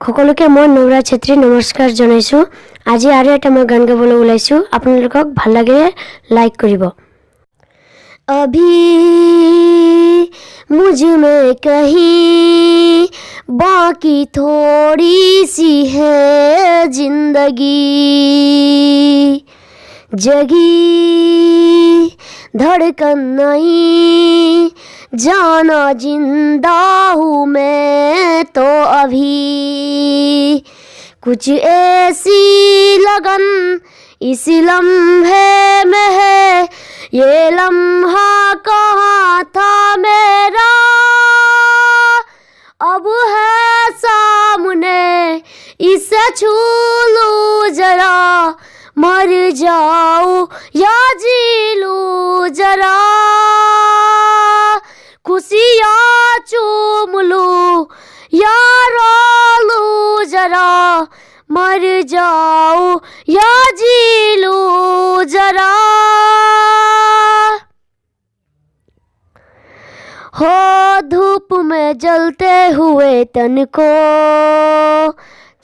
সকলোকে মই নৌৰা ছেত্ৰী নমস্কাৰ জনাইছোঁ। আজি আৰু এটা মই গান গাবলৈ ওলাইছোঁ। আপোনালোকক ভাল লাগিলে লাইক কৰিব। अभी मुझ में कहीं बाकी थोड़ी सी है जिंदगी, जगी धड़कन नहीं जाना जिंदा हूँ मैं तो अभी, कुछ ऐसी लगन इस लम्हे में है, ये लम्हा कहाँ था मेरा अब है सामने, इसे छू लूं जरा मर जाऊं या जी लूं जरा, खुशियाँ चूम लूं या रो लूं जरा, मर जाऊं या जी लूं जरा। हो धूप में जलते हुए तन को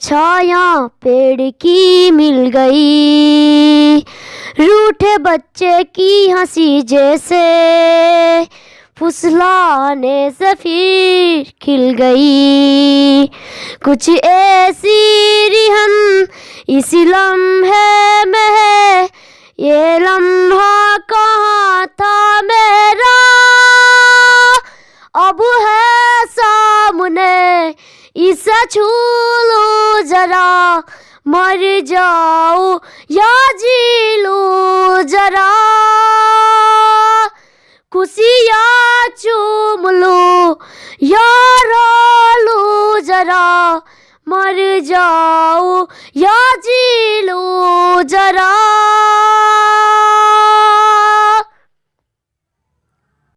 छाया पेड़ की मिल गई, रूठे बच्चे की हंसी जैसे फुसलाने से फिर खिल गई, कुछ ऐसी रिहन इस लम्हे में है, ये लम्हा कहाँ था मेरा अब है सामने, इसे छू लूं जरा मर जाऊं या जी लूं जरा, खुशियाँ चूम लूं या रो लूं जरा, मर जाऊं या जी लूं जरा।